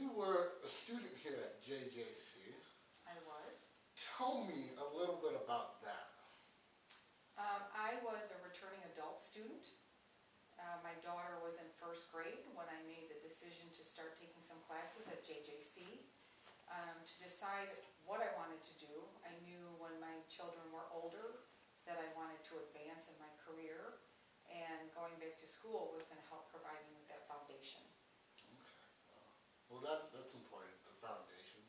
you were a student here at JJC. I was. Tell me a little bit about that. I was a returning adult student. My daughter was in first grade when I made the decision to start taking some classes at JJC to decide what I wanted to do. I knew when my children were older that I wanted to advance in my career, and going back to school was going to help provide me with that foundation. Okay. Well, that's important, the foundation.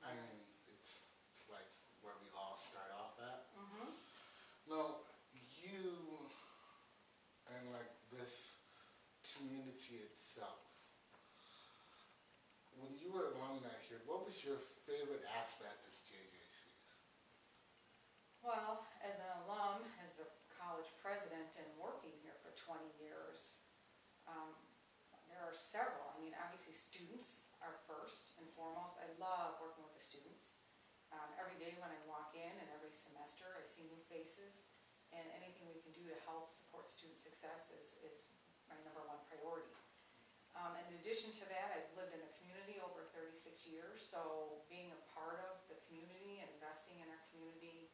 I mean, it's like where we all start off at. Mm-hmm. Now, you and like this community itself, when you were alumni here, what was your favorite aspect of JJC? Well, as an alum, as the college president and working here for 20 years, there are several. I mean, obviously students are first and foremost. I love working with the students. Every day when I walk in and every semester I see new faces, and anything we can do to help support student success is my #1 priority. In addition to that, I've lived in the community over 36 years, so being a part of the community and investing in our community,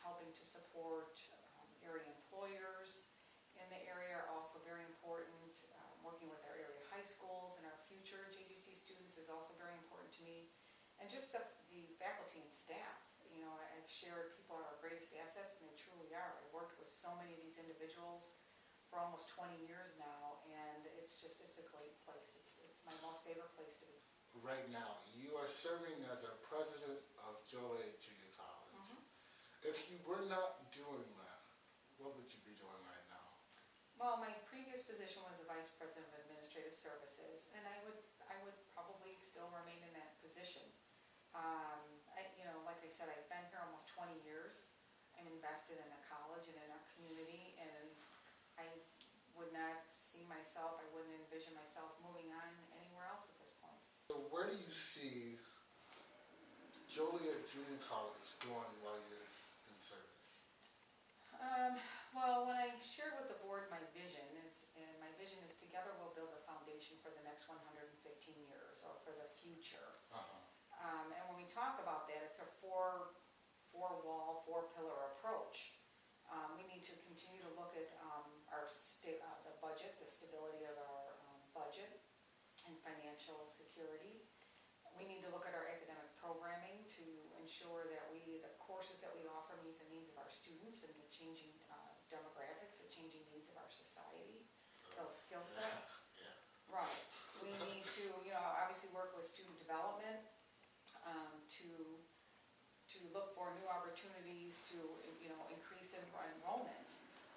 helping to support area employers in the area are also very important. Working with our area high schools and our future JGC students is also very important to me. And just the faculty and staff. You know, I've shared people are our greatest assets, and they truly are. I've worked with so many of these individuals for almost 20 years now, and it's a great place. It's my most favorite place to be. Right now, you are serving as our president of Jarek Junior College. Mm-hmm. If you were not doing that, what would you be doing right now? Well, my previous position was the Vice President of Administrative Services, and I would probably still remain in that position. Like I said, I've been here almost 20 years. I'm invested in the college and in our community, and I would not see myself, I wouldn't envision myself moving on anywhere else at this point. So where do you see Joliet Junior College going while you're in service? Well, when I shared with the board my vision is together we'll build a foundation for the next 115 years, or for the future. And when we talk about that, it's a four-wall, four-pillar approach. We need to continue to look at the budget, the stability of our budget and financial security. We need to look at our academic programming to ensure that the courses that we offer meet the needs of our students and the changing demographics, the changing needs of our society, those skill sets. Yeah. Right. We need to, obviously work with student development to look for new opportunities to, increase enrollment.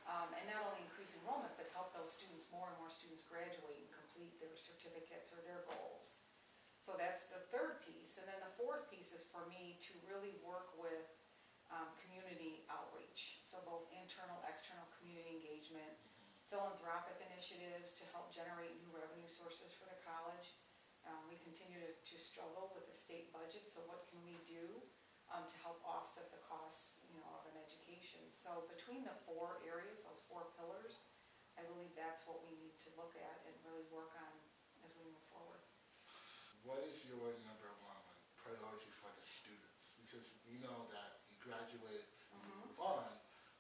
And not only increase enrollment, but help those students, more and more students graduate and complete their certificates or their goals. So that's the third piece. And then the fourth piece is for me to really work with community outreach. So both internal, external community engagement, philanthropic initiatives to help generate new revenue sources for the college. We continue to struggle with the state budget, so what can we do to help offset the costs, of an education? So between the four areas, those four pillars, I believe that's what we need to look at and really work on as we move forward. What is your #1 priority for the students? Because we know that you graduate and you move on,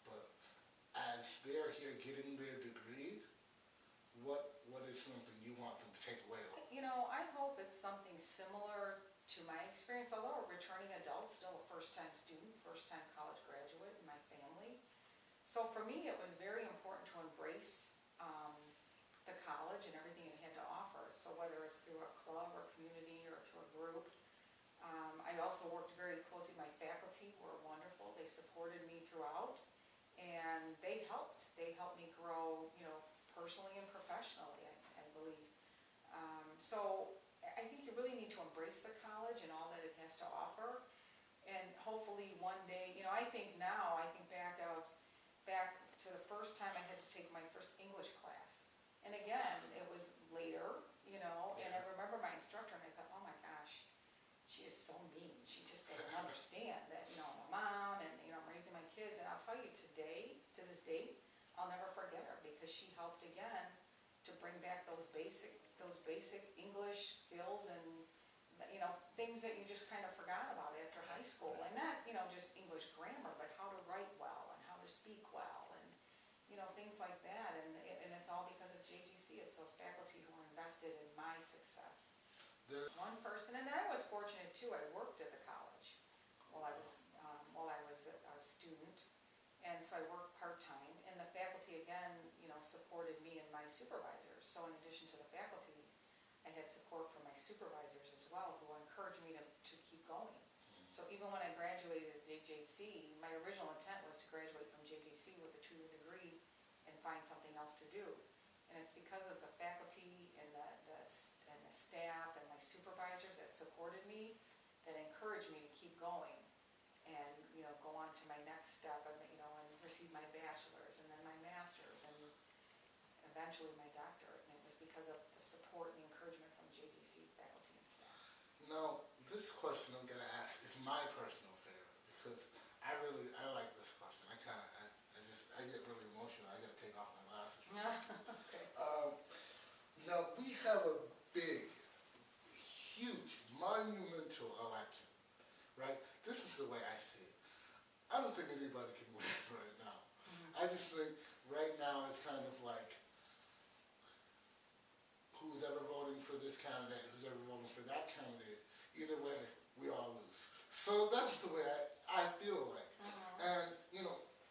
but as they're here getting their degree, what is something you want them to take away? I hope it's something similar to my experience, although a returning adult, still a first-time student, first-time college graduate in my family. So for me, it was very important to embrace the college and everything it had to offer. So whether it's through a club or community or through a group. I also worked very closely with my faculty, who were wonderful. They supported me throughout, and they helped. They helped me grow, personally and professionally, I believe. So I think you really need to embrace the college and all that it has to offer. And hopefully one day, I think back to the first time I had to take my first English class. And again, it was later, and I remember my instructor, and I thought, oh my gosh, she is so mean. She just doesn't understand that, I'm a mom and, I'm raising my kids. And I'll tell you to this date, I'll never forget her, because she helped again to bring back those basic those basic English skills and, things that you just kind of forgot about after high school. And not, just English grammar, but how to write well and how to speak well and, things like that. And it's all because of JGC. It's those faculty who are invested in my success. One person, and then I was fortunate too, I worked at the college while I was a student. And so I worked part-time, and the faculty again, supported me and my supervisors. So in addition to the faculty, I had support from my supervisors as well, who encouraged me to keep going. So even when I graduated at JJC, my original intent was to graduate from JJC with a 2-year degree and find something else to do. And it's because of the faculty and the staff and my supervisors that supported me, that encouraged me to keep going and, go on to my next step and, and receive my bachelor's and then my master's and eventually my doctorate. And it was because of the support and the encouragement from JGC faculty and staff. Now, this question I'm going to ask is my personal favorite because I like this question. I get really emotional. I got to take off my glasses. Okay. Now, we have a big, huge, monumental election, right? This is the way I see it. I don't think anybody can win right now. I just think right now it's kind of like who's ever voting for this candidate, who's ever voting for that candidate, either way, we all lose. So that's the way I feel like. And,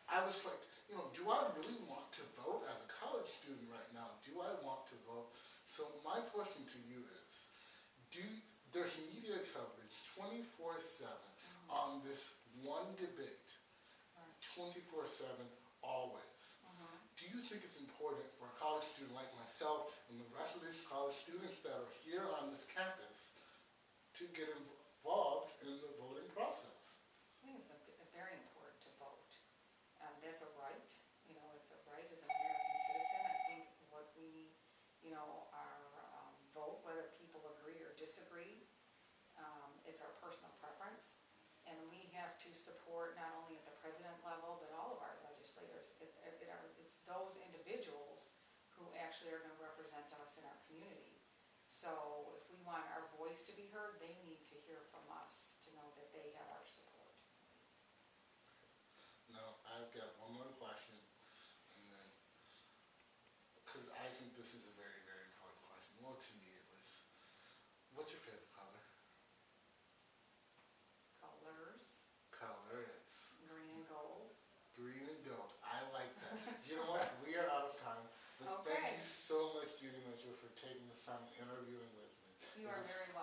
I was like, do I really want to vote as a college student right now? Do I want to vote? So my question to you is, there's media coverage 24/7 on this one debate, 24/7 always. Do you think it's important for a college student like myself and the rest of these college students that are here on this campus to get involved in the voting process? I think it's very important to vote. That's a right. It's a right as an American citizen. I think what we, our vote, whether people agree or disagree, it's our personal preference. And we have to support not only at the president level, but all of our legislators. It's those individuals who actually are going to represent us in our community. So if we want our voice to be heard, they need to hear from us to know that they have our support. Now, I've got one more question, and then, because I think this is a very, very important question. Well, to me at least. What's your favorite color? Colors. Colors. Green and gold. Green and gold. I like that. You know what? We are out of time. But Okay. thank you so much, Judy Mitchell, for taking this time and interviewing with me. You are very welcome.